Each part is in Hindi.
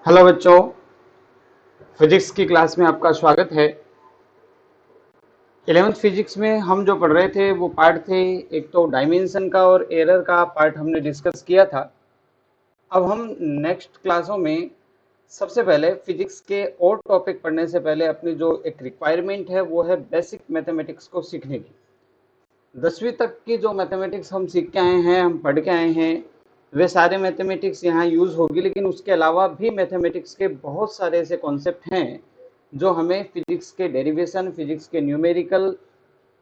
हेलो बच्चों, फिजिक्स की क्लास में आपका स्वागत है। 11th फिजिक्स में हम जो पढ़ रहे थे वो पार्ट थे, एक तो डायमेंशन का और एरर का पार्ट हमने डिस्कस किया था। अब हम नेक्स्ट क्लासों में सबसे पहले फिजिक्स के और टॉपिक पढ़ने से पहले अपनी जो एक रिक्वायरमेंट है वो है बेसिक मैथमेटिक्स को सीखने की। 10वीं तक की जो मैथमेटिक्स हम सीख के आए हैं, हम पढ़ के आए हैं, वे सारे मैथमेटिक्स यहाँ यूज होगी, लेकिन उसके अलावा भी मैथमेटिक्स के बहुत सारे ऐसे कॉन्सेप्ट हैं जो हमें फिजिक्स के डेरिवेशन, फिजिक्स के न्यूमेरिकल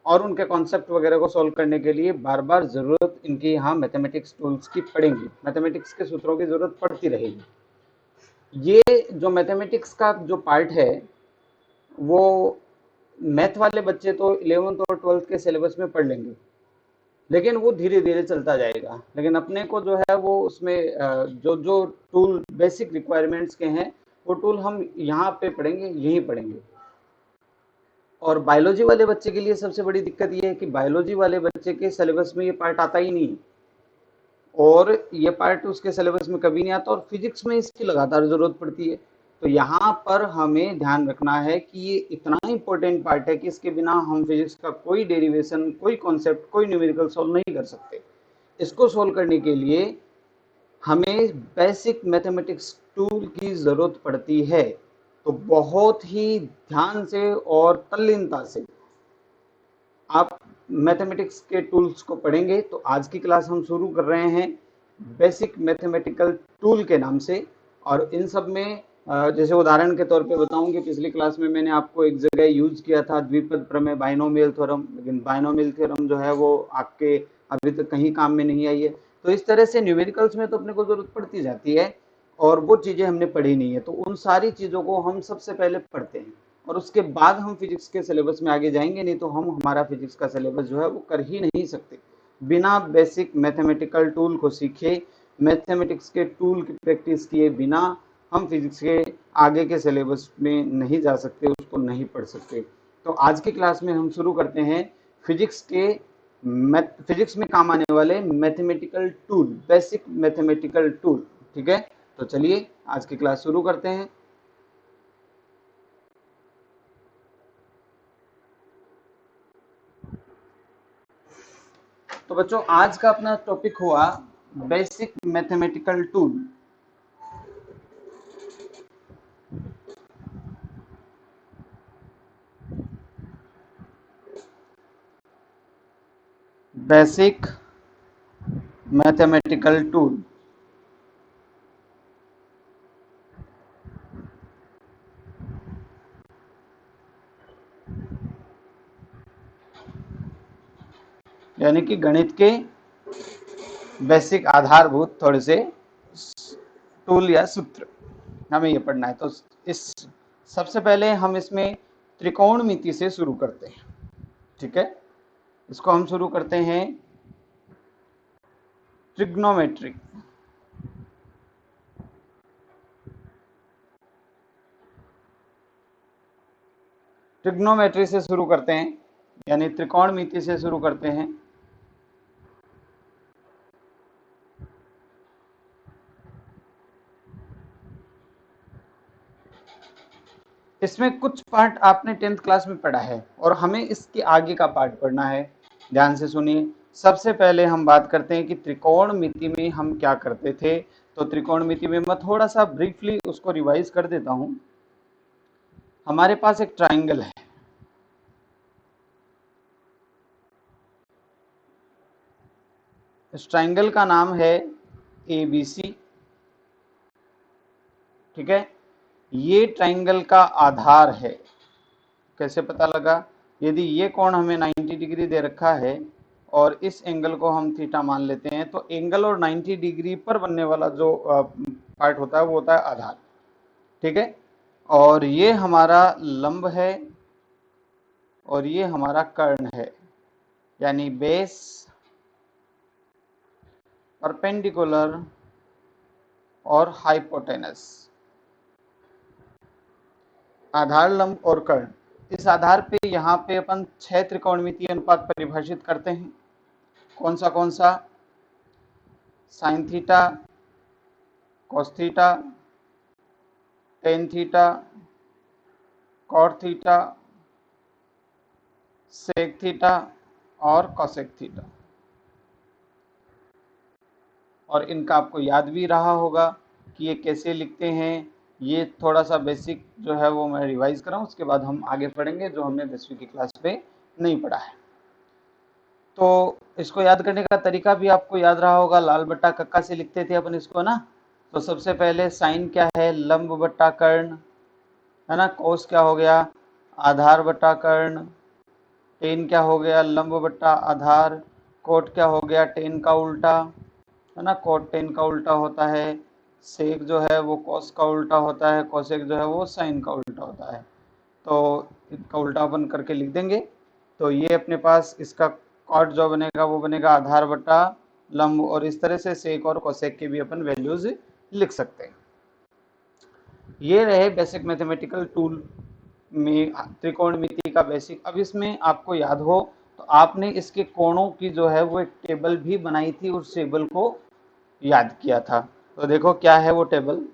और उनके कॉन्सेप्ट वगैरह को सॉल्व करने के लिए बार बार जरूरत इनकी यहाँ मैथमेटिक्स टूल्स की पड़ेगी, मैथमेटिक्स के सूत्रों की जरूरत पड़ती रहेगी। ये जो मैथमेटिक्स का जो पार्ट है वो मैथ वाले बच्चे तो 11th और 12th के सिलेबस में पढ़ लेंगे, लेकिन वो धीरे धीरे चलता जाएगा। लेकिन अपने को जो है वो उसमें जो जो टूल बेसिक रिक्वायरमेंट्स के हैं वो टूल हम यहाँ पे पढ़ेंगे, यही पढ़ेंगे। और बायोलॉजी वाले बच्चे के लिए सबसे बड़ी दिक्कत ये है कि बायोलॉजी वाले बच्चे के सिलेबस में ये पार्ट आता ही नहीं, और ये पार्ट उसके सिलेबस में कभी नहीं आता, और फिजिक्स में इसकी लगातार जरूरत पड़ती है। तो यहाँ पर हमें ध्यान रखना है कि ये इतना इंपॉर्टेंट पार्ट है कि इसके बिना हम फिजिक्स का कोई डेरिवेशन, कोई कॉन्सेप्ट, कोई न्यूमेरिकल सॉल्व नहीं कर सकते। इसको सोल्व करने के लिए हमें बेसिक मैथमेटिक्स टूल की ज़रूरत पड़ती है। तो बहुत ही ध्यान से और तल्लीनता से आप मैथमेटिक्स के टूल्स को पढ़ेंगे। तो आज की क्लास हम शुरू कर रहे हैं बेसिक मैथमेटिकल टूल के नाम से। और इन सब में जैसे उदाहरण के तौर पे बताऊं कि पिछली क्लास में मैंने आपको एक जगह यूज किया था द्विपद प्रमेय, बाइनोमियल थ्योरम, लेकिन बाइनोमियल थ्योरम जो है वो आपके अभी तक कहीं काम में नहीं आई है। तो इस तरह से न्यूमेरिकल्स में तो अपने को जरूरत पड़ती जाती है, और वो चीज़ें हमने पढ़ी नहीं है, तो उन सारी चीज़ों को हम सबसे पहले पढ़ते हैं और उसके बाद हम फिजिक्स के सिलेबस में आगे जाएंगे। नहीं तो हम हमारा फिजिक्स का सिलेबस जो है वो कर ही नहीं सकते बिना बेसिक मैथमेटिकल टूल को सीखे, मैथमेटिक्स के टूल की प्रैक्टिस किए बिना हम फिजिक्स के आगे के सिलेबस में नहीं जा सकते, उसको नहीं पढ़ सकते। तो आज की क्लास में हम शुरू करते हैं फिजिक्स में काम आने वाले mathematical tool, basic mathematical tool. ठीक है, तो चलिए आज की क्लास शुरू करते हैं। तो बच्चों, आज का अपना टॉपिक हुआ basic mathematical tool. Basic mathematical tool. यानी कि गणित के बेसिक आधारभूत थोड़े से टूल या सूत्र हमें ये पढ़ना है। तो इस सबसे पहले हम इसमें त्रिकोणमिति से शुरू करते हैं। ठीक है, इसको हम शुरू करते हैं ट्रिग्नोमेट्री। ट्रिग्नोमेट्री से शुरू करते हैं, यानी त्रिकोणमिति से शुरू करते हैं। इसमें कुछ पार्ट आपने 10th क्लास में पढ़ा है और हमें इसके आगे का पार्ट पढ़ना है। ध्यान से सुनिए। सबसे पहले हम बात करते हैं कि त्रिकोणमिति में हम क्या करते थे। तो त्रिकोणमिति में मैं थोड़ा सा ब्रीफली उसको रिवाइज कर देता हूं। हमारे पास एक ट्राइंगल है, इस ट्राइंगल का नाम है ABC। ठीक है, ये ट्राइंगल का आधार है। कैसे पता लगा? यदि ये कोण हमें 90 डिग्री दे रखा है और इस एंगल को हम थीटा मान लेते हैं, तो एंगल और 90 डिग्री पर बनने वाला जो पार्ट होता है वो होता है आधार। ठीक है, और ये हमारा लंब है और ये हमारा कर्ण है, यानी बेस, परपेंडिकुलर और हाइपोटेनस। आधार, लंब और कर्ण। इस आधार पे यहाँ पे अपन 6 त्रिकोणमितीय अनुपात परिभाषित करते हैं। कौन सा? Sine theta, cos theta, tan theta, cot theta, sec theta और कॉसेक थीटा। और इनका आपको याद भी रहा होगा कि ये कैसे लिखते हैं। ये थोड़ा सा बेसिक जो है वो मैं रिवाइज कर रहा हूँ, उसके बाद हम आगे पढ़ेंगे जो हमने 10वीं की क्लास पे नहीं पढ़ा है। तो इसको याद करने का तरीका भी आपको याद रहा होगा, लाल बट्टा कक्का से लिखते थे अपन इसको ना। तो सबसे पहले साइन क्या है, लंब बट्टा कर्ण, है ना। कोस क्या हो गया, आधार बट्टा कर्ण। टेन क्या हो गया, लंब बट्टा आधार। कोट क्या हो गया, टेन का उल्टा, है ना, कोट टेन का उल्टा होता है। सेक जो है वो कॉस का उल्टा होता है, कोसेक जो है वो साइन का उल्टा होता है। तो इसका उल्टा अपन करके लिख देंगे। तो ये अपने पास इसका कॉट जो बनेगा वो बनेगा आधार बट्टा लंब, और इस तरह से सेक और कोसेक के भी अपन वैल्यूज लिख सकते हैं। ये रहे बेसिक मैथमेटिकल टूल में त्रिकोणमिति का बेसिक। अब इसमें आपको याद हो तो आपने इसके कोणों की जो है वो एक टेबल भी बनाई थी, उस टेबल को याद किया था। तो देखो क्या है वो टेबल।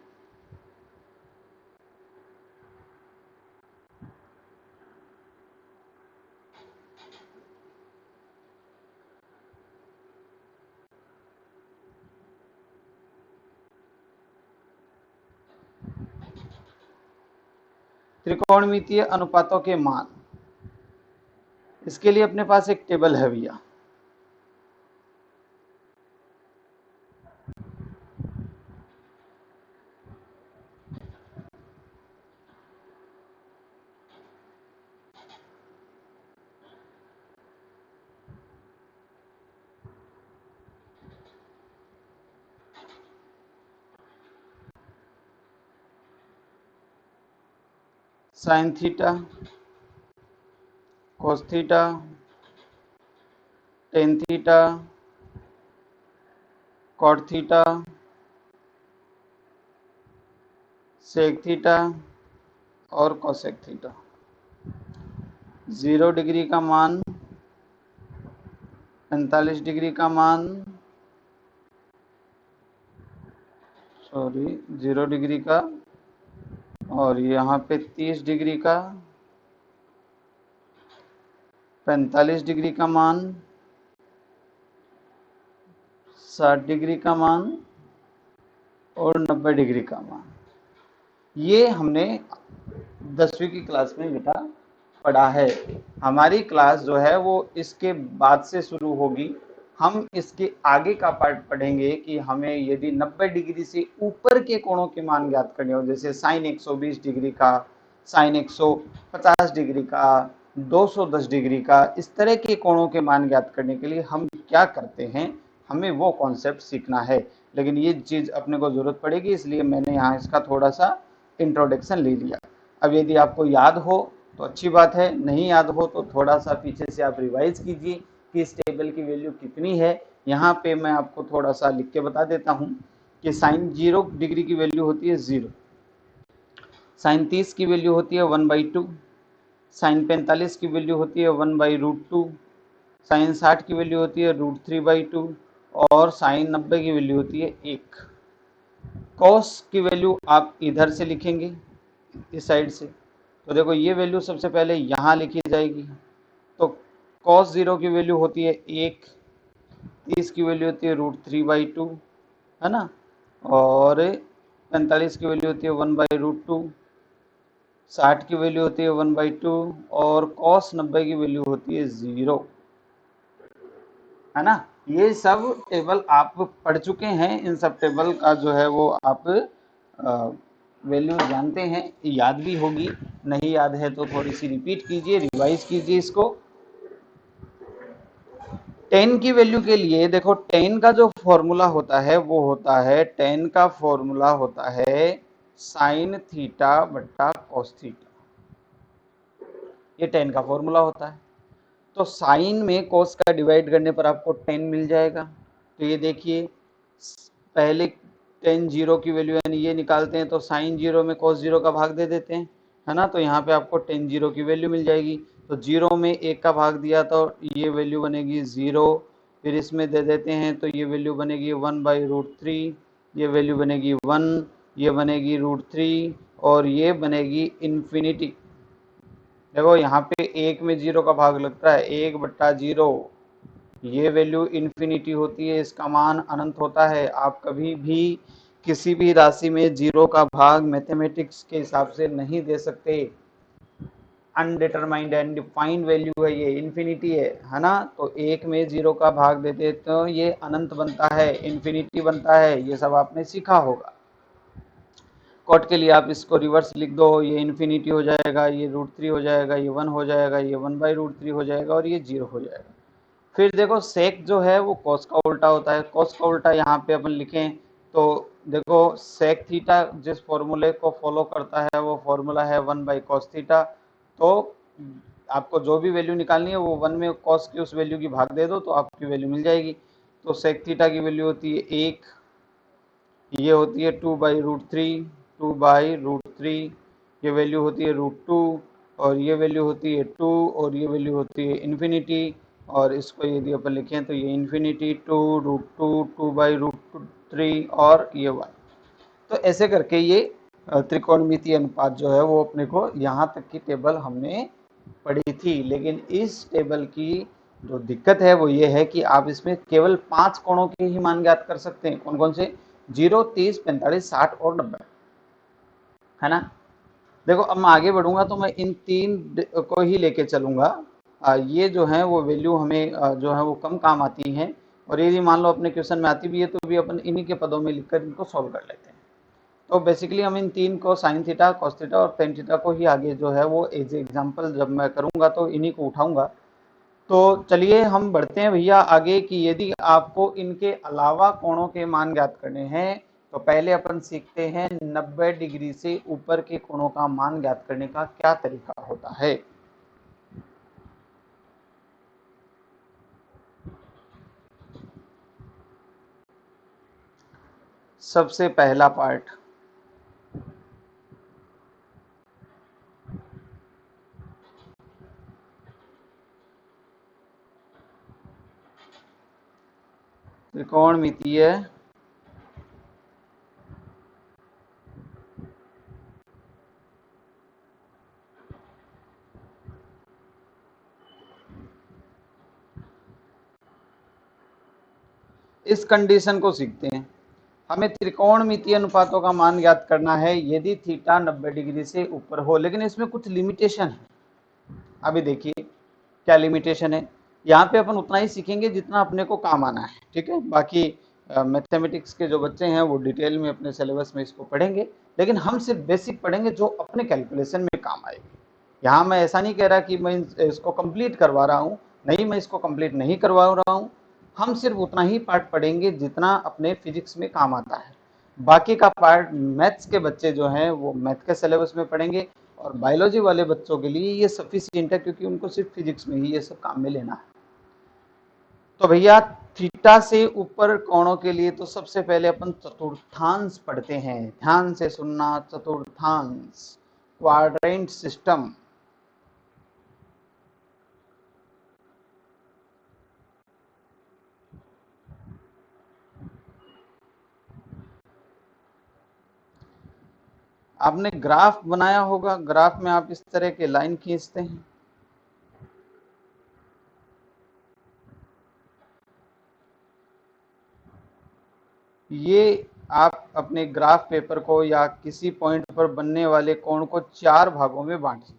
त्रिकोणमितीय अनुपातों के मान, इसके लिए अपने पास एक टेबल है भैया। Sine theta, cos theta, tan theta, cot theta, sec theta और कोसेक थीटा। 0 डिग्री का मान, 45 डिग्री का मान, 0 डिग्री का, और यहाँ पे 30 डिग्री का, 45 डिग्री का मान, 60 डिग्री का मान और 90 डिग्री का मान। ये हमने 10वीं की क्लास में बेटा पढ़ा है। हमारी क्लास जो है वो इसके बाद से शुरू होगी। हम इसके आगे का पार्ट पढ़ेंगे कि हमें यदि 90 डिग्री से ऊपर के कोणों के मान ज्ञात करने हो, जैसे साइन 120 डिग्री का, साइन 150 डिग्री का, 210 डिग्री का, इस तरह के कोणों के मान ज्ञात करने के लिए हम क्या करते हैं, हमें वो कॉन्सेप्ट सीखना है। लेकिन ये चीज़ अपने को ज़रूरत पड़ेगी, इसलिए मैंने यहाँ इसका थोड़ा सा इंट्रोडक्शन ले लिया। अब यदि आपको याद हो तो अच्छी बात है, नहीं याद हो तो थोड़ा सा पीछे से आप रिवाइज कीजिए कि इस टेबल की वैल्यू कितनी है। यहाँ पे मैं आपको थोड़ा सा लिख के बता देता हूँ कि साइन 0 डिग्री की वैल्यू होती है 0, साइन 30 की वैल्यू होती है 1/2, साइन 45 की वैल्यू होती है 1/√2, साइन 60 की वैल्यू होती है √3/2 और साइन 90 की वैल्यू होती है 1। कॉस की वैल्यू आप इधर से लिखेंगे, इस साइड से। तो देखो ये वैल्यू सबसे पहले यहाँ लिखी जाएगी। तो cos 0 की वैल्यू होती है 1, 30 की वैल्यू होती है √3/2, है ना, और 45 की वैल्यू होती है 1/√2, 60 की वैल्यू होती है 1/2 और cos 90 की वैल्यू होती है 0, है ना। ये सब टेबल आप पढ़ चुके हैं, इन सब टेबल का जो है वो आप वैल्यू जानते हैं, याद भी होगी। नहीं याद है तो थोड़ी सी रिपीट कीजिए, रिवाइज कीजिए इसको। 10 की वैल्यू के लिए देखो 10 का जो फॉर्मूला होता है वो होता है, 10 का फॉर्मूला होता है साइन थीटा बट्टा कॉस थीटा। ये 10 का फॉर्मूला होता है। तो साइन में कॉस का डिवाइड करने पर आपको 10 मिल जाएगा। तो ये देखिए पहले 10 0 की वैल्यू यानी ये निकालते हैं तो साइन 0 में कॉस 0 का भाग दे देते हैं, है ना। तो यहाँ पे आपको 10 0 की वैल्यू मिल जाएगी। तो 0 में 1 का भाग दिया तो ये वैल्यू बनेगी 0, फिर इसमें दे देते हैं तो ये वैल्यू बनेगी 1/√3, ये वैल्यू बनेगी 1, ये बनेगी √3 और ये बनेगी इन्फिनिटी। देखो यहाँ पे 1 में 0 का भाग लगता है, 1/0, ये वैल्यू इन्फिनिटी होती है, इसका मान अनंत होता है। आप कभी भी किसी भी राशि में 0 का भाग मैथमेटिक्स के हिसाब से नहीं दे सकते। अनडिटरमाइंड एंड डिफाइंड वैल्यू है, ये इन्फिनिटी है ना। तो 1 में 0 का भाग देते तो ये अनंत बनता है, इन्फिनिटी बनता है, ये सब आपने सीखा होगा। कॉट के लिए आप इसको रिवर्स लिख दो, ये इन्फिनिटी हो जाएगा, ये √3 हो जाएगा, ये 1 हो जाएगा, ये 1/√3 हो जाएगा और ये 0 हो जाएगा। फिर देखो सेक जो है वो कॉस का उल्टा होता है। कॉस का उल्टा यहाँ पे अपन लिखें तो देखो सेक थीटा जिस फॉर्मूले को फॉलो करता है वो फॉर्मूला है 1/cos थीटा। तो आपको जो भी वैल्यू निकालनी है वो 1 में कॉस की उस वैल्यू की भाग दे दो तो आपकी वैल्यू मिल जाएगी। तो सेक थीटा की वैल्यू होती है 1, ये होती है 2/√3, 2/√3, ये वैल्यू होती है √2 और ये वैल्यू होती है 2 और ये वैल्यू होती है इन्फिनिटी। और इसको यदि अपन लिखें तो ये इन्फिनिटी 2 √2 2/√3 और ये 1। तो ऐसे करके ये त्रिकोणमितीय अनुपात जो है वो अपने को यहाँ तक की टेबल हमने पढ़ी थी। लेकिन इस टेबल की जो दिक्कत है वो ये है कि आप इसमें केवल 5 कोणों के ही मान ज्ञात कर सकते हैं। कौन कौन से? 0, 30, 45, 60 और 90, है ना। देखो अब मैं आगे बढ़ूंगा तो मैं इन 3 को ही लेके चलूंगा। ये जो है वो वैल्यू हमें जो है वो कम काम आती हैं और यदि मान लो अपने क्वेश्चन में आती भी है तो भी अपन इन्हीं के पदों में लिखकर इनको सॉल्व कर लेते हैं। तो बेसिकली हम इन 3 को साइन थीटा, कॉस थीटा और टेन थीटा को ही आगे जो है वो एज एग्जाम्पल जब मैं करूंगा तो इन्हीं को उठाऊंगा। तो चलिए हम बढ़ते हैं भैया आगे कि यदि आपको इनके अलावा कोणों के मान ज्ञात करने हैं तो पहले अपन सीखते हैं 90 डिग्री से ऊपर के कोणों का मान ज्ञात करने का क्या तरीका होता है। सबसे पहला पार्ट, त्रिकोणमितीय इस कंडीशन को सीखते हैं। हमें त्रिकोणमितीय अनुपातों का मान ज्ञात करना है यदि थीटा 90 डिग्री से ऊपर हो, लेकिन इसमें कुछ लिमिटेशन है। अभी देखिए क्या लिमिटेशन है। यहाँ पे अपन उतना ही सीखेंगे जितना अपने को काम आना है, ठीक है। बाकी मैथमेटिक्स के जो बच्चे हैं वो डिटेल में अपने सिलेबस में इसको पढ़ेंगे, लेकिन हम सिर्फ बेसिक पढ़ेंगे जो अपने कैलकुलेशन में काम आएगी। यहाँ मैं ऐसा नहीं कह रहा कि मैं इसको कंप्लीट करवा रहा हूँ, नहीं, मैं इसको कंप्लीट नहीं करवा रहा हूँ। हम सिर्फ उतना ही पार्ट पढ़ेंगे जितना अपने फिजिक्स में काम आता है। बाकी का पार्ट मैथ्स के बच्चे जो हैं वो मैथ के सिलेबस में पढ़ेंगे और बायोलॉजी वाले बच्चों के लिए ये सफिशिएंट है क्योंकि उनको सिर्फ फिजिक्स में ही ये सब काम में लेना है। तो भैया थीटा से ऊपर कोणों के लिए तो सबसे पहले अपन चतुर्थांश पढ़ते हैं। ध्यान से सुनना, चतुर्थांश, क्वाड्रेंट सिस्टम। आपने ग्राफ बनाया होगा, ग्राफ में आप इस तरह के लाइन खींचते हैं। ये आप अपने ग्राफ पेपर को या किसी पॉइंट पर बनने वाले कोण को 4 भागों में बांटें।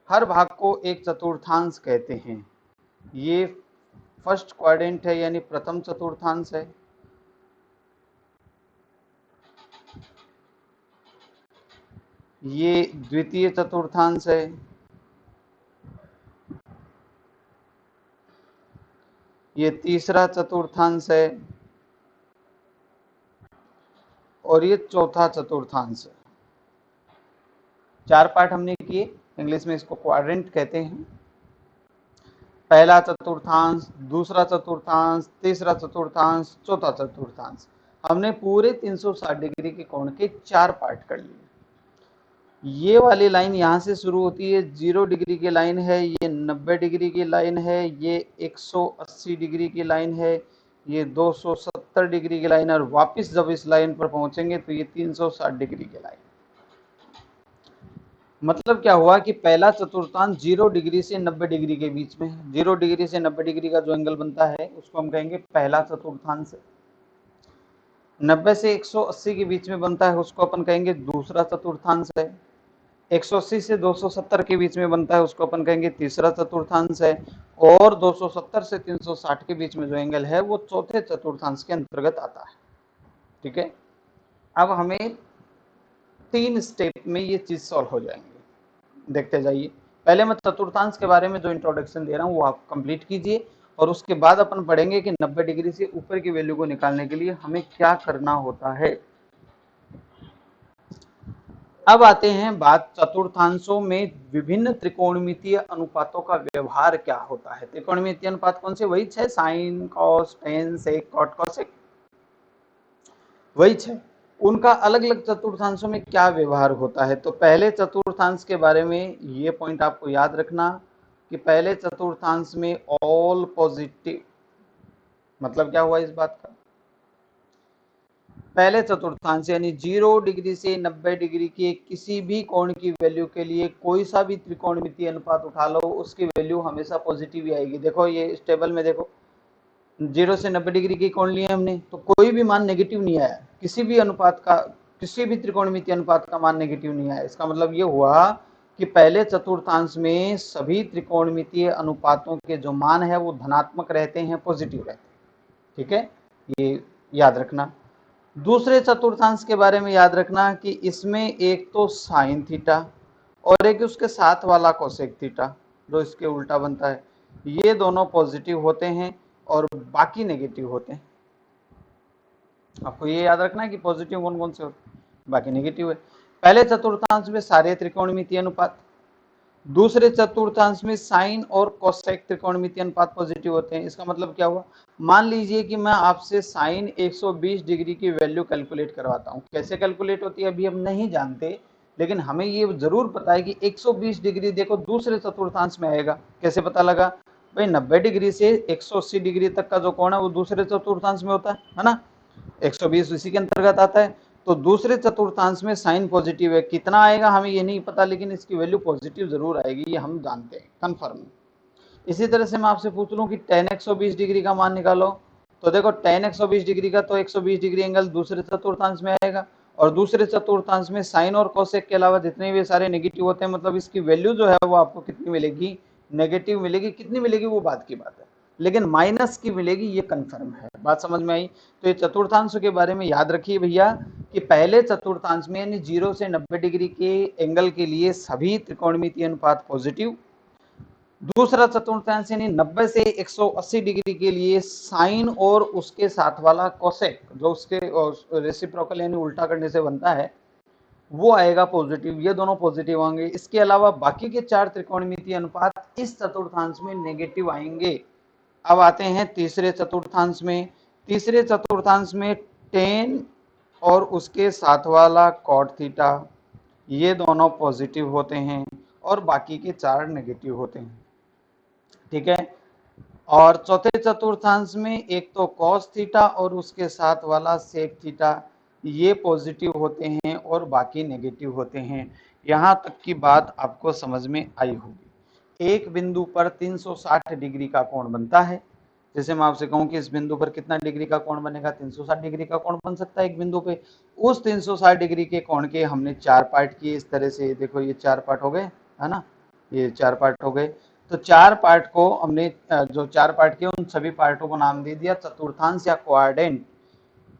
हर भाग को एक चतुर्थांश कहते हैं। ये फर्स्ट क्वाड्रेंट है यानी प्रथम चतुर्थांश है। ये द्वितीय चतुर्थांश है। ये तीसरा चतुर्थांश है और ये चौथा चतुर्थांश है। 4 पार्ट हमने किए, इंग्लिश में इसको क्वाड्रेंट कहते हैं। पहला चतुर्थांश, दूसरा चतुर्थांश, तीसरा चतुर्थांश, चौथा चतुर्थांश। हमने पूरे 360 डिग्री के कोण के 4 पार्ट कर लिए। ये वाली लाइन यहाँ से शुरू होती है, 0 डिग्री की लाइन है, ये 90 डिग्री की लाइन है, ये 180 डिग्री की लाइन है, ये 270 डिग्री की लाइन है और वापस जब इस लाइन पर पहुंचेंगे तो ये 360 डिग्री की लाइन। मतलब क्या हुआ कि पहला चतुर्थांश 0 डिग्री से 90 डिग्री के बीच में है। 0 डिग्री से 90 डिग्री का जो एंगल बनता है उसको हम कहेंगे पहला चतुर्थांश। 90 से 180 के बीच में बनता है उसको अपन कहेंगे दूसरा चतुर्थांश है। 180 से 270 के बीच में बनता है उसको अपन कहेंगे तीसरा चतुर्थांश है। और 270 से 360 के बीच में जो एंगल है वो चौथे चतुर्थांश के अंतर्गत आता है। ठीक है, अब हमें 3 स्टेप में ये चीज सॉल्व हो जाएंगे। देखते जाइए। पहले मैं चतुर्थांश के बारे में जो इंट्रोडक्शन दे रहा हूँ वो आप कंप्लीट कीजिए और उसके बाद अपन पढ़ेंगे कि 90 डिग्री से ऊपर की वैल्यू को निकालने के लिए हमें क्या करना होता है। अब आते हैं बात चतुर्थांशों में विभिन्न त्रिकोणमितीय अनुपातों का व्यवहार क्या होता है। त्रिकोणमितीय अनुपात कौन से? वही 6, sine cos tan sec cot cosec, वही 6। उनका अलग अलग चतुर्थांशों में क्या व्यवहार होता है। तो पहले चतुर्थांश के बारे में ये पॉइंट आपको याद रखना कि पहले चतुर्थांश में ऑल पॉजिटिव, मतलब क्या हुआ इस बात का, पहले चतुर्थांश यानी 0 डिग्री से 90 डिग्री के किसी भी कोण की वैल्यू के लिए कोई सा भी त्रिकोणमितीय अनुपात उठा लो उसकी वैल्यू हमेशा पॉजिटिव ही आएगी। देखो ये इस टेबल में देखो, 0 से 90 डिग्री की कोण लिए हमने तो कोई भी मान नेगेटिव नहीं आया। किसी भी अनुपात का, किसी भी त्रिकोणमितीय अनुपात का मान नेगेटिव नहीं आया। इसका मतलब ये हुआ कि पहले चतुर्थांश में सभी त्रिकोणमितीय अनुपातों के जो मान है वो धनात्मक रहते हैं, पॉजिटिव रहते हैं। ठीक है, ये याद रखना। दूसरे चतुर्थांश के बारे में याद रखना कि इसमें एक तो साइन थीटा और एक उसके साथ वाला कोसेक थीटा जो इसके उल्टा बनता है, ये दोनों पॉजिटिव होते हैं और बाकी नेगेटिव होते हैं। आपको ये याद रखना है कि पॉजिटिव कौन कौन से होते हैं, बाकी नेगेटिव है। पहले चतुर्थांश में सारे त्रिकोणमितीय अनुपात, दूसरे चतुर्थांश में साइन और कोसेक त्रिकोणमितीय अनुपात पॉजिटिव होते हैं। इसका मतलब क्या हुआ, मान लीजिए कि मैं आपसे साइन 120 डिग्री की वैल्यू कैलकुलेट करवाता हूँ। कैसे कैलकुलेट होती है अभी हम नहीं जानते, लेकिन हमें ये जरूर पता है कि 120 डिग्री देखो दूसरे चतुर्थांश में आएगा। कैसे पता लगा भाई, 90 डिग्री से 180 डिग्री तक का जो कोण है वो दूसरे चतुर्थांश में होता है ना, 120 इसी के अंतर्गत आता है। तो दूसरे चतुर्थांश में साइन पॉजिटिव है, कितना आएगा हमें ये नहीं पता, लेकिन इसकी वैल्यू पॉजिटिव जरूर आएगी, ये हम जानते हैं, कंफर्म। इसी तरह से मैं आपसे पूछ लूं कि tan 120 डिग्री का मान निकालो, तो देखो tan 120 डिग्री का तो 120 डिग्री एंगल दूसरे चतुर्थांश में आएगा और दूसरे चतुर्थांश में साइन और कोसेक के अलावा जितने भी सारे नेगेटिव होते हैं, मतलब इसकी वैल्यू जो है वो आपको कितनी मिलेगी, नेगेटिव मिलेगी। कितनी मिलेगी वो बात की बात है, लेकिन माइनस की मिलेगी, ये कंफर्म है। बात समझ में आई? तो ये चतुर्थांश के बारे में याद रखिए भैया कि पहले चतुर्थांश में यानी 0 से 90 डिग्री के एंगल के लिए सभी त्रिकोणमितीय अनुपात पॉजिटिव, दूसरा चतुर्थांश यानी 90 से 180 डिग्री के लिए साइन और उसके साथ वाला कोसेक जो उसके रेसिप्रोकल यानी उल्टा करने से बनता है वो आएगा पॉजिटिव, ये दोनों पॉजिटिव होंगे। इसके अलावा बाकी के 4 त्रिकोणमितीय अनुपात इस चतुर्थांश में नेगेटिव आएंगे। अब आते हैं तीसरे चतुर्थांश में। तीसरे चतुर्थांश में tan और उसके साथ वाला cot थीटा ये दोनों पॉजिटिव होते हैं और बाकी के 4 नेगेटिव होते हैं। ठीक है, और चौथे चतुर्थांश में एक तो cos थीटा और उसके साथ वाला sec थीटा ये पॉजिटिव होते हैं और बाकी नेगेटिव होते हैं। यहां तक की बात आपको समझ में आई होगी। एक बिंदु पर 360 डिग्री का कोण बनता है। जैसे मैं आपसे कहूं कि इस बिंदु पर कितना डिग्री का कोण बनेगा, 360 डिग्री का कोण बन सकता है एक बिंदु पे। उस 360 डिग्री के कोण के हमने 4 पार्ट किए इस तरह से, देखो ये 4 पार्ट हो गए, है ना, ये 4 पार्ट हो गए। तो 4 पार्ट को हमने जो 4 पार्ट किए उन सभी पार्टों को नाम दे दिया चतुर्थांश या क्वाड्रेंट।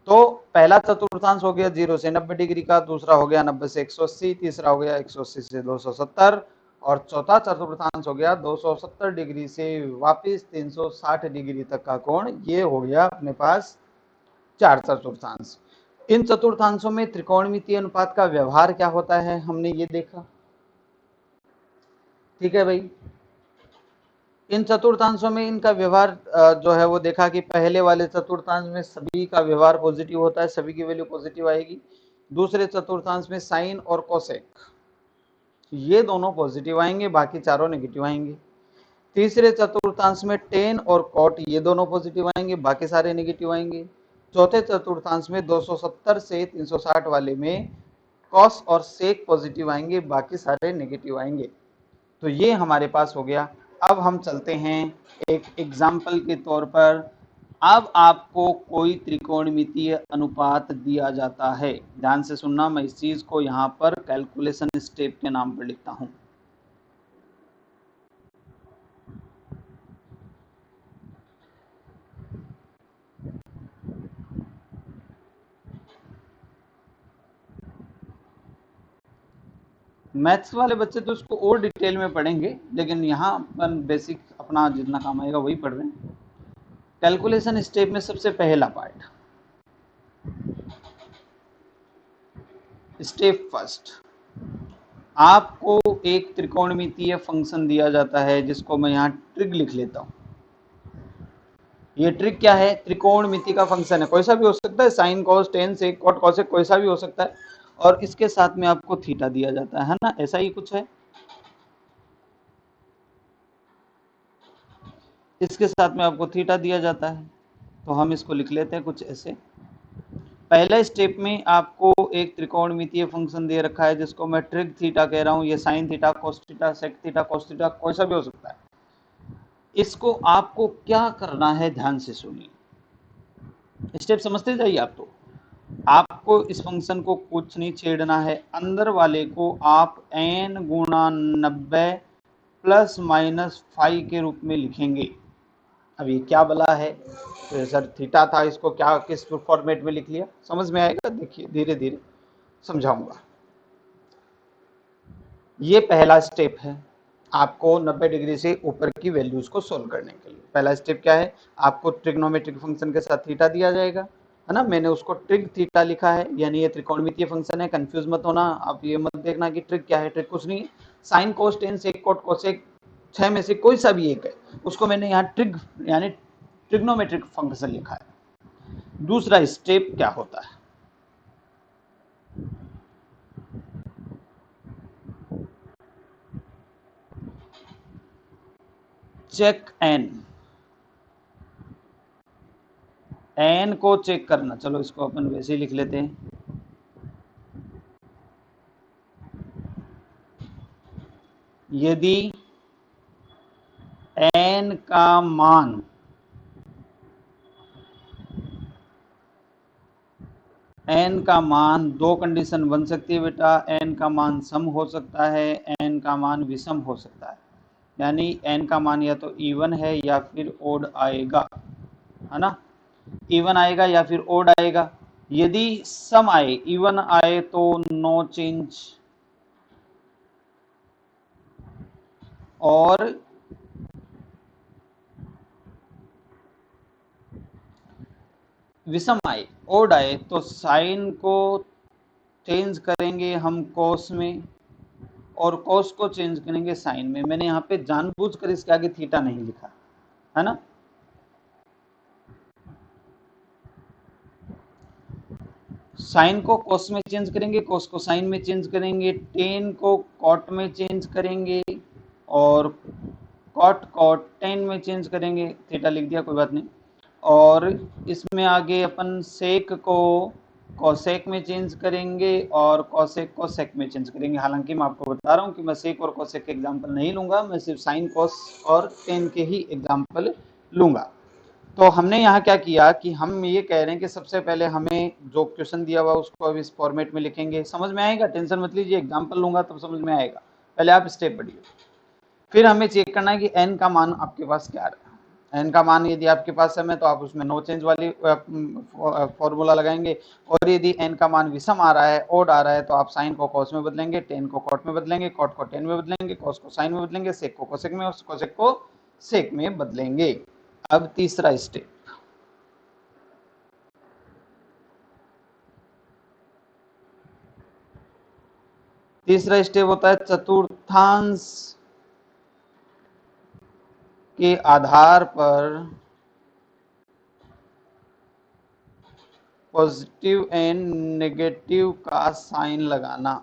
तो पहला चतुर्थांश हो गया 0 से 90 डिग्री का, दूसरा हो गया 90 से 180, तीसरा हो गया 180 से 270 और चौथा चतुर्थांश हो गया 270 डिग्री से वापस 360 डिग्री तक का कोण। ये हो गया अपने पास 4 चतुर्थांश। इन चतुर्थांशों में त्रिकोणमितीय अनुपात का व्यवहार क्या होता है हमने ये देखा। ठीक है भाई, इन चतुर्थांशों में इनका व्यवहार जो है वो देखा कि पहले वाले चतुर्थांश में सभी का व्यवहार पॉजिटिव होता है, सभी की वैल्यू पॉजिटिव आएगी। दूसरे चतुर्थांश में साइन और कोसेक ये दोनों पॉजिटिव आएंगे, बाकी चारों नेगेटिव आएंगे। तीसरे चतुर्थांश में टेन और कॉट ये दोनों पॉजिटिव आएंगे, बाकी सारे नेगेटिव आएंगे। चौथे चतुर्थांश में 270 से 360 वाले में कॉस और सेक पॉजिटिव आएंगे, बाकी सारे नेगेटिव आएंगे। तो ये हमारे पास हो गया। अब हम चलते हैं एक एग्जाम्पल के तौर पर। अब आपको कोई त्रिकोणमितीय अनुपात दिया जाता है, ध्यान से सुनना, मैं इस चीज को यहाँ पर कैलकुलेशन स्टेप के नाम पर लिखता हूँ। मैथ्स वाले बच्चे तो उसको और डिटेल में पढ़ेंगे, लेकिन यहाँ अपन बेसिक अपना जितना काम आएगा वही पढ़ रहे हैं। कैलकुलेशन स्टेप में सबसे पहला पार्ट, स्टेप फर्स्ट, आपको एक त्रिकोणमितीय फंक्शन दिया जाता है जिसको मैं यहाँ ट्रिग लिख लेता हूँ। ये ट्रिक क्या है? त्रिकोणमिति का फंक्शन है, कोई सा भी हो सकता है, sine cos tan sec cot cosec कोई सा भी हो सकता है, और इसके साथ में आपको थीटा दिया जाता है ना, ऐसा ही कुछ है। इसके साथ में आपको थीटा दिया जाता है, तो हम इसको लिख लेते हैं कुछ ऐसे। पहले स्टेप में आपको एक त्रिकोणमितीय फंक्शन दे रखा है जिसको मैं ट्रिग थीटा कह रहा हूँ। ये sine theta cos theta sec theta cos theta कोई सा भी हो सकता है। इसको आपको क्या करना है, ध्यान से सुनिए, स्टेप समझते जाइए आप। तो आपको इस फंक्शन को कुछ नहीं छेड़ना है, अंदर वाले को आप n गुणा 90 प्लस माइनस 5 के रूप में लिखेंगे। अब ये क्या बला है? तो सर थीटा था, इसको क्या किस फॉर्मेट में लिख लिया, समझ में आएगा, देखिए धीरे धीरे समझाऊंगा। ये पहला स्टेप है आपको 90 डिग्री से ऊपर की वैल्यूज को सोल्व करने के लिए। पहला स्टेप क्या है? आपको ट्रिग्नोमेट्रिक फंक्शन के साथ थीटा दिया जाएगा, है ना, मैंने उसको ट्रिग थीटा लिखा है, यानी ये त्रिकोणमितीय फंक्शन है, कंफ्यूज मत होना आप, ये मत देखना कि ट्रिग क्या है, ट्रिग कुछ नहीं है, sine cos tan sec cot cosec 6 में से कोई सा भी एक है, उसको मैंने यहाँ ट्रिग यानी ट्रिग्नोमेट्रिक फंक्शन लिखा है। दूसरा स्टेप क्या होता है? चेक एन को चेक करना, चलो इसको अपन वैसे ही लिख लेते हैं। यदि एन का मान एन का मान, दो कंडीशन बन सकती है बेटा, एन का मान सम हो सकता है, एन का मान विषम हो सकता है, यानी एन का मान या तो इवन है या फिर ओड आएगा, है ना, इवन आएगा या फिर ओड आएगा। यदि सम आए, इवन आए तो नो चेंज, और विषम आए, ओड आए, तो साइन को चेंज करेंगे हम कोस में, और कोस को चेंज करेंगे साइन में। मैंने यहाँ पे जानबूझकर इसके आगे थीटा नहीं लिखा, है ना। साइन को कोस में चेंज करेंगे, कोस को साइन में चेंज करेंगे, टेन को कॉट में चेंज करेंगे, और कॉट को टेन में चेंज करेंगे, थीटा लिख दिया कोई बात नहीं, और इसमें आगे अपन सेक को कोसेक में चेंज करेंगे, और कोसेक को सेक में चेंज करेंगे। हालांकि मैं आपको बता रहा हूँ कि मैं सेक और कोसेक के एग्जाम्पल नहीं लूंगा, मैं सिर्फ साइन कोस और टेन के ही एग्जाम्पल लूंगा। तो हमने यहाँ क्या किया कि हम ये कह रहे हैं कि सबसे पहले हमें जो क्वेश्चन दिया हुआ उसको अब इस फॉर्मेट में लिखेंगे, समझ में आएगा, टेंशन मत लीजिए, एग्जाम्पल लूंगा तब समझ में आएगा, पहले आप स्टेप पढ़िए। फिर हमें चेक करना है कि एन का मान आपके पास क्या रहा। एन का मान यदि आपके पास सम है तो आप उसमें नो चेंज वाली फॉर्मूला लगाएंगे, और यदि एन का मान विषम आ रहा है, ओड आ रहा है, तो आप साइन को कॉस में बदलेंगे, टेन को कॉट में बदलेंगे, कॉट को टेन में बदलेंगे, कॉस को साइन में बदलेंगे, सेक को कोसेक में, कोसेक को सेक में बदलेंगे। अब तीसरा स्टेप, तीसरा स्टेप होता है चतुर्थांश के आधार पर पॉजिटिव एंड नेगेटिव का साइन लगाना।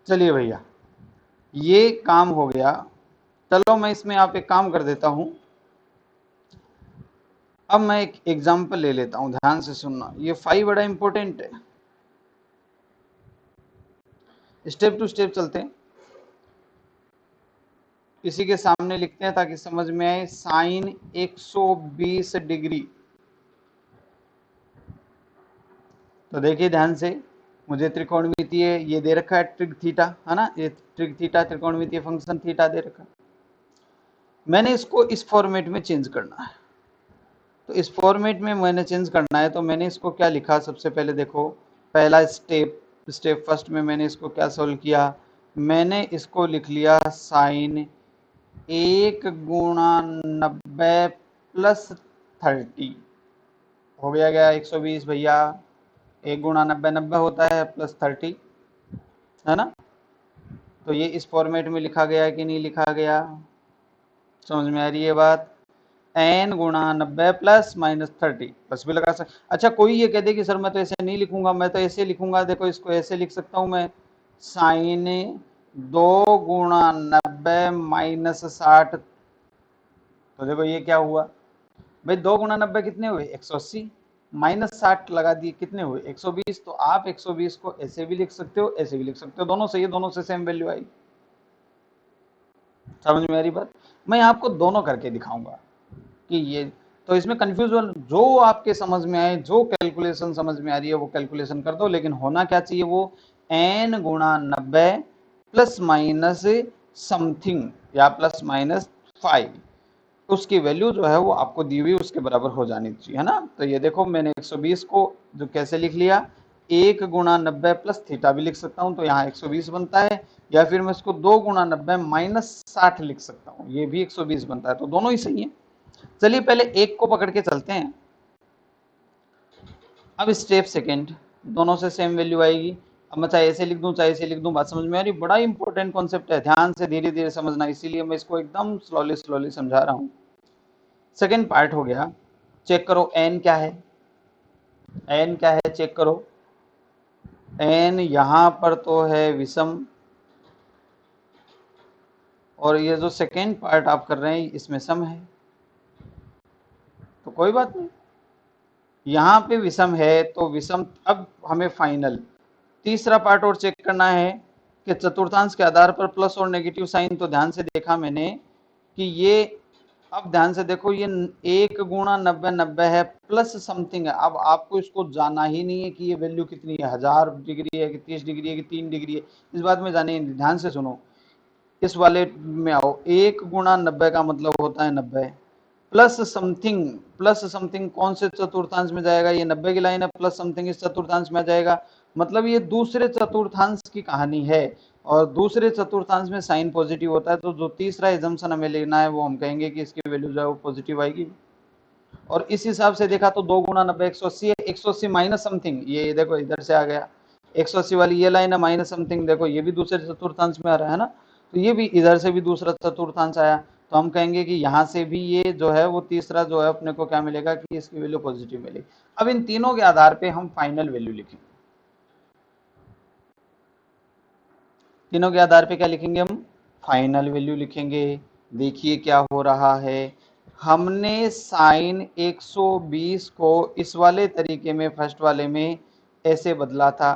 चलिए भैया, ये काम हो गया। चलो मैं इसमें आप एक काम कर देता हूं, अब मैं एक एग्जांपल ले लेता हूं, ध्यान से सुनना, ये 5 बड़ा इंपॉर्टेंट है। स्टेप टू स्टेप चलते हैं, इसी के सामने लिखते हैं ताकि समझ में आए। साइन 120 डिग्री, तो देखिए ध्यान से, मुझे त्रिकोणमितीय ये दे रखा है, ट्रिग थीटा है ना, ये ट्रिग थीटा त्रिकोणमितीय फंक्शन थीटा दे रखा है। मैंने इसको इस फॉर्मेट में चेंज करना है, तो इस फॉर्मेट में मैंने चेंज करना है, तो मैंने इसको क्या लिखा, सबसे पहले देखो, पहला स्टेप फर्स्ट में मैंने इसको क्या सोल्व किया, मैंने इसको लिख लिया साइन 1 × 90 + 30 हो गया, 120 भैया। 1 × 90 90 होता है, +30 है ना। तो ये इस फॉर्मेट में लिखा गया कि नहीं लिखा गया, समझ में आ रही है बात। n × 90 ± 30 बस भी लगा सकते। अच्छा, कोई ये कह दे कि सर मैं तो ऐसे नहीं लिखूंगा, मैं तो ऐसे लिखूंगा, देखो इसको ऐसे लिख सकता हूं मैं, साइन 2 × 90 - 60, तो देखो ये क्या हुआ भाई, 2 × 90 कितने हुए, 180, -60 लगा दिए, कितने हुए, 120। तो आप 120 को ऐसे भी लिख सकते हो, ऐसे भी लिख सकते हो, दोनों सही है, दोनों से सेम वैल्यू आई। समझ में आ रही बात। मैं आपको दोनों करके दिखाऊंगा कि ये, तो इसमें कंफ्यूजन जो आपके समझ में आए, जो कैलकुलेशन समझ में आ रही है वो कैलकुलेशन कर दो, लेकिन होना क्या चाहिए वो n × 90 ± समथिंग या +-5, उसकी वैल्यू जो है वो आपको दी हुई उसके बराबर हो जानी चाहिए, है ना। तो ये देखो मैंने 120 को जो कैसे लिख लिया, 1 × 90 + थीटा भी लिख सकता हूँ, तो यहाँ 120 बनता है, या फिर मैं इसको 2 × 90 - 60 लिख सकता हूँ, ये भी 120 बनता है, तो दोनों ही सही है। चलिए पहले एक को पकड़ के चलते हैं। अब स्टेप सेकंड, दोनों से सेम वैल्यू आएगी। अब मैं चाहे ऐसे लिख दूं चाहे ऐसे लिख दूं, बात समझ में आ रही। बड़ा इंपॉर्टेंट कॉन्सेप्ट है, ध्यान से धीरे धीरे समझना, इसीलिए मैं इसको एकदम स्लोली समझा रहा हूं। सेकंड पार्ट हो गया, चेक करो एन क्या है, एन क्या है चेक करो। एन यहां पर तो है विषम, और ये जो सेकंड पार्ट आप कर रहे हैं इसमें सम है, तो कोई बात नहीं, यहाँ पे विषम है तो विषम। अब हमें फाइनल तीसरा पार्ट और चेक करना है कि चतुर्थांश के आधार पर प्लस और नेगेटिव साइन। तो ध्यान से देखा मैंने कि ये, अब ध्यान से देखो, ये 1 × 90 90 है, प्लस समथिंग है। अब आपको इसको जाना ही नहीं है कि ये वैल्यू कितनी है, 1000 डिग्री है कि 30 डिग्री है कि 3 डिग्री है, इस बात में जाने, ध्यान से सुनो, इस वाले में आओ। 1 × 90 का मतलब होता है 90, प्लस समथिंग, प्लस समथिंग कौन से चतुर्थांश में जाएगा, ये 90 की लाइन है, प्लस समथिंग इस चतुर्थांश में जाएगा, मतलब ये दूसरे चतुर्थांश की कहानी है, और दूसरे चतुर्थांश में साइन पॉजिटिव होता है, तो जो तीसरा एजम्पशन हमें लेना है वो हम कहेंगे कि इसकी वैल्यू जो है वो पॉजिटिव आएगी। और इस हिसाब से देखा तो 2 × 90 180 है, 180 माइनस समथिंग, ये देखो इधर से आ गया 180 वाली ये लाइन है, माइनस समथिंग देखो ये भी दूसरे चतुर्थांश में आ रहा है ना, तो ये भी इधर से भी दूसरा चतुर्थांश आया, तो हम कहेंगे कि यहाँ से भी ये जो है वो तीसरा जो है अपने को क्या मिलेगा कि इसकी वैल्यू पॉजिटिव मिलेगी। अब इन तीनों के आधार पे हम फाइनल वैल्यू लिखेंगे, तीनों के आधार पे क्या लिखेंगे, हम फाइनल वैल्यू लिखेंगे। देखिए क्या हो रहा है, हमने साइन 120 को इस वाले तरीके में, फर्स्ट वाले में ऐसे बदला था,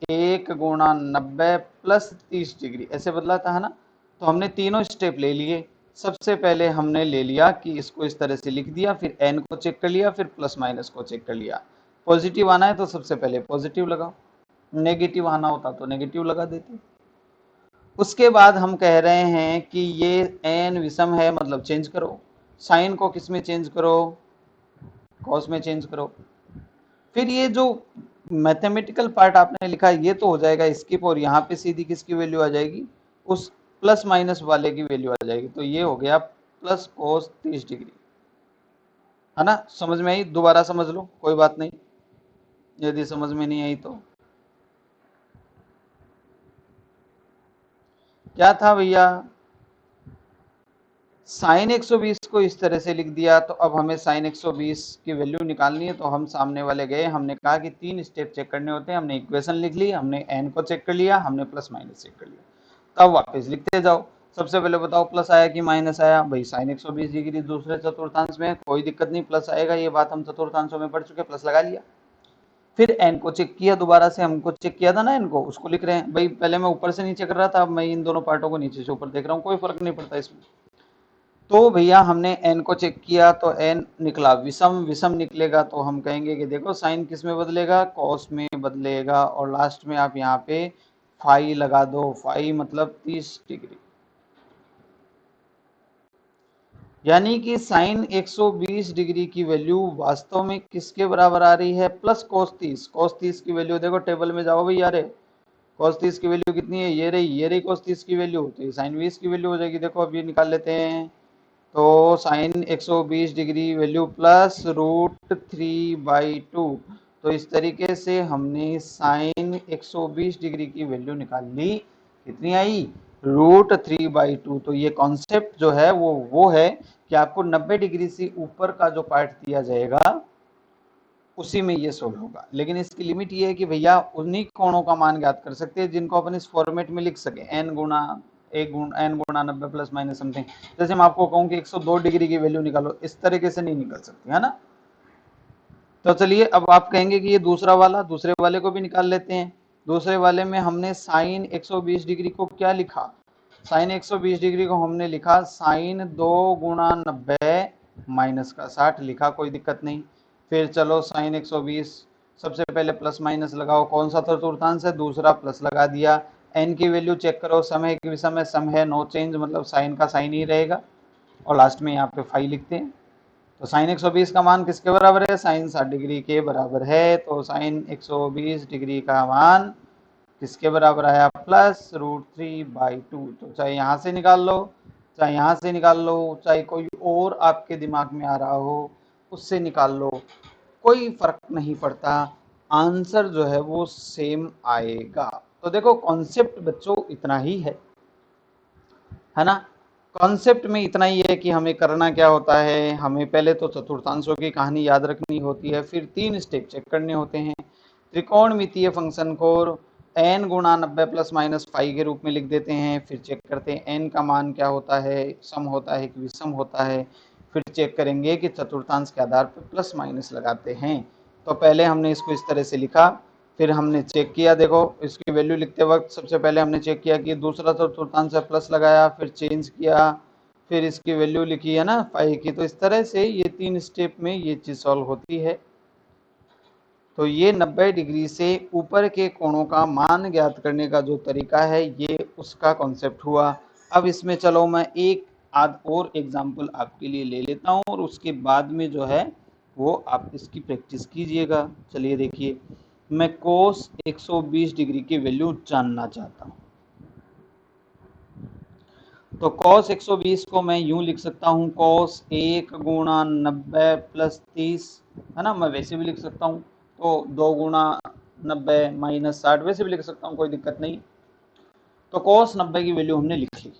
1 × 90 + 30 डिग्री ऐसे बदला था, है ना। तो हमने तीनों स्टेप ले लिए। सबसे पहले हमने ले लिया कि इसको इस तरह से लिख दिया, फिर एन को चेक कर लिया, फिर प्लस माइनस को चेक कर लिया। पॉजिटिव आना है तो सबसे पहले पॉजिटिव लगाओ, नेगेटिव आना होता तो नेगेटिव लगा देते। उसके बाद हम कह रहे हैं कि ये एन विषम है, मतलब चेंज करो, साइन को किस में चेंज करो, कॉस में चेंज करो। फिर ये जो मैथमेटिकल पार्ट आपने लिखा ये तो हो जाएगा स्किप, और यहाँ पे सीधी किसकी वैल्यू आ जाएगी, उस प्लस माइनस वाले की वैल्यू आ जाएगी। तो ये हो गया प्लस कोस 30 डिग्री, है ना। समझ में आई, दोबारा समझ लो, कोई बात नहीं यदि समझ में नहीं आई तो। क्या था भैया, साइन 120 को इस तरह से लिख दिया, तो अब हमें साइन 120 की वैल्यू निकालनी है, तो हम सामने वाले गए, हमने कहा कि 3 स्टेप चेक करने होते हैं, हमने इक्वेशन लिख ली, हमने एन को चेक कर लिया, हमने प्लस माइनस चेक कर लिया। तब वापस लिखते जाओ। सबसे पहले बताओ प्लस आया कि माइनस आया, भाई साइन 120 डिग्री दूसरे चतुर्थांश में, कोई दिक्कत नहीं, प्लस आएगा, ये बात हम चतुर्थांशों में पढ़ चुके, प्लस लगा लिया। फिर एन को चेक किया, दोबारा से हमको चेक किया था ना एन को, उसको लिख रहे हैं। भाई पहले मैं ऊपर से नीचे कर रहा था, अब मैं इन दोनों पार्टों को नीचे से ऊपर देख रहा हूँ, कोई फर्क नहीं पड़ता इसमें। तो भैया हमने एन को चेक किया तो एन निकला विषम, विषम निकलेगा तो हम कहेंगे कि देखो साइन किस में बदलेगा, कॉस में बदलेगा, और लास्ट में आप यहाँ पे फाई लगा दो, फाई मतलब 30 डिग्री। यानी कि साइन 120 डिग्री की वैल्यू वास्तव में किसके बराबर आ रही है, प्लस cos 30। cos 30 की वैल्यू देखो टेबल में जाओ भैया, रे cos 30 की वैल्यू कितनी है, ये रही cos 30 की वैल्यू, तो ये साइन 20 की वैल्यू हो जाएगी। देखो अब ये निकाल लेते हैं, तो साइन 120 डिग्री वैल्यू प्लस √3/2। तो इस तरीके से हमने साइन 120 डिग्री की वैल्यू निकाल ली, कितनी आई, √3/2। तो ये कॉन्सेप्ट जो है वो है कि आपको 90 डिग्री से ऊपर का जो पार्ट दिया जाएगा उसी में ये सोल्व होगा। लेकिन इसकी लिमिट ये है कि भैया उन्हीं कोणों का मान ज्ञात कर सकते हैं जिनको अपन इस फॉर्मेट में लिख सके, n गुणा 90 प्लस माइनस समथिंग। जैसे मैं आपको कहूँ कि 102 डिग्री की वैल्यू निकालो, इस तरीके से नहीं निकल सकती है ना। तो चलिए अब आप कहेंगे कि ये दूसरे वाले को भी निकाल लेते हैं। दूसरे वाले में हमने साइन 120 डिग्री को क्या लिखा, साइन 120 डिग्री को हमने लिखा साइन 2 गुणा 90 माइनस का 60 लिखा, कोई दिक्कत नहीं। फिर चलो साइन 120, सबसे पहले प्लस माइनस लगाओ, कौन सा चतुर्थांश है, दूसरा, प्लस लगा दिया। एन की वैल्यू चेक करो, समय की समय सम है, नो चेंज, मतलब साइन का साइन ही रहेगा, और लास्ट में यहाँ पे फाई लिखते हैं। तो साइन 120 का मान किसके बराबर है, साइन 60 डिग्री के बराबर है। तो साइन 120 डिग्री का मान किसके बराबर आया, प्लस √3/2। तो चाहे यहाँ से निकाल लो, चाहे यहाँ से निकाल लो, चाहे कोई और आपके दिमाग में आ रहा हो उससे निकाल लो, कोई फर्क नहीं पड़ता, आंसर जो है वो सेम आएगा। तो देखो कॉन्सेप्ट बच्चों इतना ही है ना। कॉन्सेप्ट में इतना ही है कि हमें करना क्या होता है, हमें पहले तो चतुर्थांशों की कहानी याद रखनी होती है, फिर 3 स्टेप चेक करने होते हैं। त्रिकोणमितीय फंक्शन को n गुणा 90 प्लस माइनस फाई के रूप में लिख देते हैं, फिर चेक करते हैं n का मान क्या होता है, सम होता है कि विषम होता है। फिर चेक करेंगे कि चतुर्थांश के आधार पर प्लस माइनस लगाते हैं। तो पहले हमने इसको इस तरह से लिखा, फिर हमने चेक किया, देखो इसकी वैल्यू लिखते वक्त सबसे पहले हमने चेक किया कि दूसरा चतुर्थांश है, प्लस लगाया, फिर चेंज किया, फिर इसकी वैल्यू लिखी है ना फाई की। तो इस तरह से ये 3 स्टेप में ये चीज सॉल्व होती है। तो ये 90 डिग्री से ऊपर के कोणों का मान ज्ञात करने का जो तरीका है ये उसका कॉन्सेप्ट हुआ। अब इसमें चलो मैं एक आध और एग्जाम्पल आपके लिए ले लेता हूँ, और उसके बाद में जो है वो आप इसकी प्रैक्टिस कीजिएगा। चलिए देखिए, मैं कोस 120 डिग्री की वैल्यू जानना चाहता हूँ। तो cos 120 को मैं यूं लिख सकता हूँ, cos 1 गुणा 90 प्लस 30, है ना, मैं वैसे भी लिख सकता हूँ। तो 2 गुणा 90 माइनस 60 वैसे भी लिख सकता हूँ, कोई दिक्कत नहीं। तो cos 90 की वैल्यू हमने लिख ली।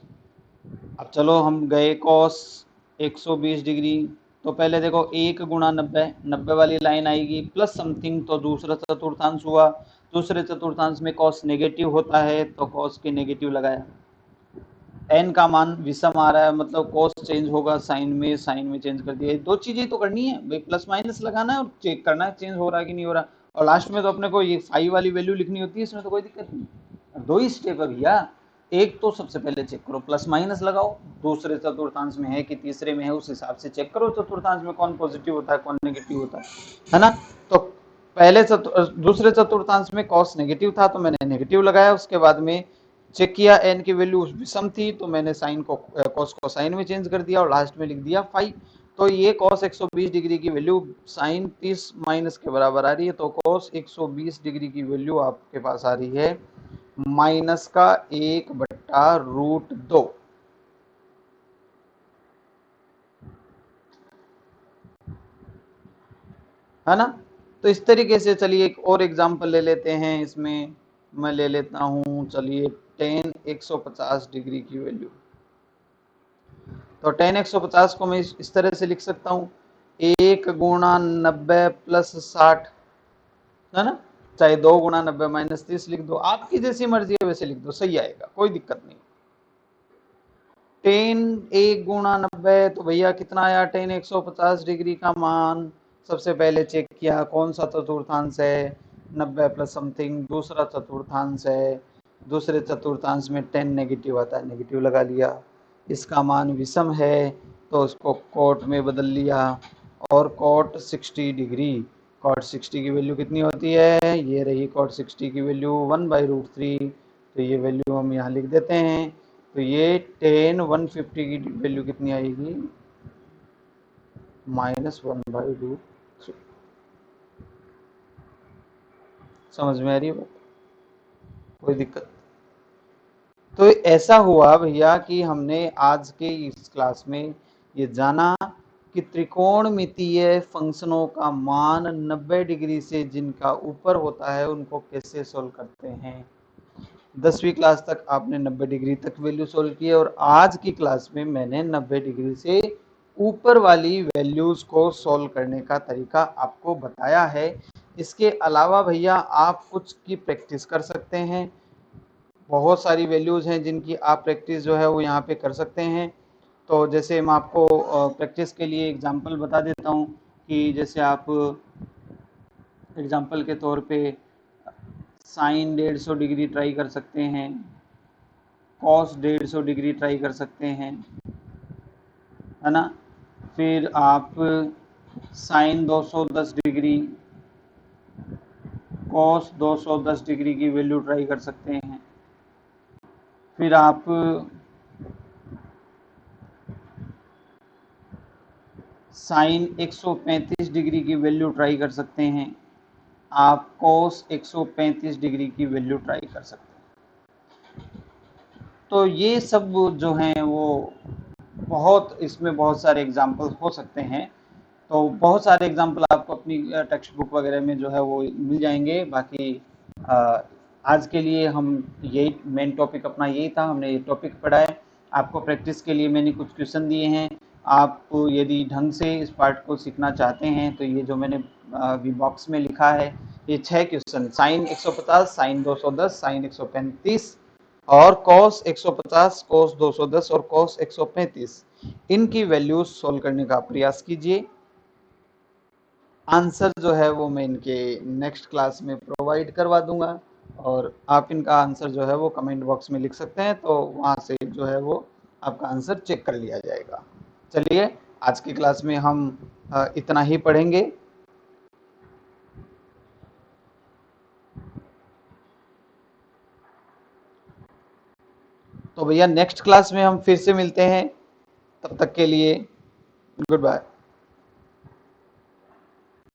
अब चलो हम गए cos 120 डिग्री, तो पहले देखो 1 गुणा 90 वाली लाइन आएगी, प्लस समथिंग, तो दूसरा चतुर्थांश हुआ। दूसरे चतुर्थांश में cos नेगेटिव होता है, तो cos के नेगेटिव लगाया। एन का मान विषम आ रहा है, मतलब कॉस चेंज होगा साइन में चेंज कर दिया। दो चीजें तो करनी है भाई, प्लस माइनस लगाना है और चेक करना है चेंज हो रहा है कि नहीं हो रहा। और लास्ट में तो अपने को ये फाई वाली वैल्यू लिखनी होती है, इसमें तो कोई दिक्कत नहीं। 2 ही स्टेप है भैया। एक तो सबसे पहले चेक करो, प्लस माइनस लगाओ, दूसरे चतुर्थांश में है कि तीसरे में है उस हिसाब से चेक करो चतुर्थांश में कौन पॉजिटिव होता है कौन नेगेटिव होता है ना। तो पहले दूसरे चतुर्थांश में कॉस नेगेटिव था तो मैंने नेगेटिव लगाया, उसके बाद में चेक किया एन की वैल्यू विषम थी तो मैंने साइन को कॉस को साइन में चेंज कर दिया और लास्ट में लिख दिया फाई। तो ये cos 120 डिग्री की वैल्यू साइन 30 माइनस के बराबर आ रही है। तो cos 120 डिग्री की वैल्यू आपके पास आ रही है माइनस का 1/√2, है ना। तो इस तरीके से चलिए एक और एग्जांपल ले लेते हैं। इसमें मैं ले लेता हूं, चलिए tan 150 डिग्री की वैल्यू। तो tan 150 को मैं इस तरह से लिख सकता हूँ, 1 गुणा 90 प्लस 60, है ना। चाहे 2 गुणा 90 माइनस 30 लिख दो, आपकी जैसी मर्जी है वैसे लिख दो, सही आएगा, कोई दिक्कत नहीं। टेन 1 गुणा 90, तो भैया कितना आया, टेन 150 डिग्री का मान। सबसे पहले चेक किया कौन सा चतुर्थांश है, 90 प्लस समथिंग दूसरा चतुर्थांश है, दूसरे चतुर्थांश में 10 नेगेटिव आता है, नेगेटिव लगा लिया। इसका मान विषम है तो उसको कॉट में बदल लिया, और कॉट 60 डिग्री, कॉट 60 की वैल्यू कितनी होती है, ये रही कॉट 60 की वैल्यू 1/√3। तो ये वैल्यू हम यहाँ लिख देते हैं। तो ये 150 की वैल्यू कितनी आएगी, -1/√3। समझ में आ रही है बात, कोई दिक्कत? तो ऐसा हुआ भैया कि हमने आज के इस क्लास में ये जाना कि त्रिकोणमितीय फंक्शनों का मान 90 डिग्री से जिनका ऊपर होता है उनको कैसे सोल्व करते हैं। 10वीं क्लास तक आपने 90 डिग्री तक वैल्यू सोल्व की है, और आज की क्लास में मैंने 90 डिग्री से ऊपर वाली वैल्यूज को सोल्व करने का तरीका आपको बताया है। इसके अलावा भैया आप कुछ की प्रैक्टिस कर सकते हैं, बहुत सारी वैल्यूज हैं जिनकी आप प्रैक्टिस जो है वो यहाँ पे कर सकते हैं। तो जैसे मैं आपको प्रैक्टिस के लिए एग्जांपल बता देता हूँ कि जैसे आप एग्जांपल के तौर पे साइन 150 डिग्री ट्राई कर सकते हैं, कॉस 150 डिग्री ट्राई कर सकते हैं, है ना। फिर आप साइन 210 डिग्री, कॉस 210 डिग्री की वैल्यू ट्राई कर सकते हैं। फिर आप साइन 135 डिग्री की वैल्यू ट्राई कर सकते हैं, आप कोस 135 डिग्री की वैल्यू ट्राई कर सकते हैं। तो ये सब जो हैं वो बहुत, इसमें बहुत सारे एग्जाम्पल हो सकते हैं। तो बहुत सारे एग्जाम्पल आपको अपनी टेक्स्ट बुक वगैरह में जो है वो मिल जाएंगे। बाकी आज के लिए हम यही मेन टॉपिक अपना यही था, हमने ये टॉपिक पढ़ा है। आपको प्रैक्टिस के लिए मैंने कुछ क्वेश्चन दिए हैं, आप यदि ढंग से इस पार्ट को सीखना चाहते हैं तो ये जो मैंने अभी बॉक्स में लिखा है ये 6 क्वेश्चन, साइन 150, साइन 210, साइन 135 और कॉस 150, कॉस 210 और कॉस 135, इनकी वैल्यूज सोल्व करने का प्रयास कीजिए। आंसर जो है वो मैं इनके नेक्स्ट क्लास में प्रोवाइड करवा दूंगा, और आप इनका आंसर जो है वो कमेंट बॉक्स में लिख सकते हैं, तो वहाँ से जो है वो आपका आंसर चेक कर लिया जाएगा। चलिए आज की क्लास में हम इतना ही पढ़ेंगे। तो भैया नेक्स्ट क्लास में हम फिर से मिलते हैं, तब तक के लिए गुड बाय।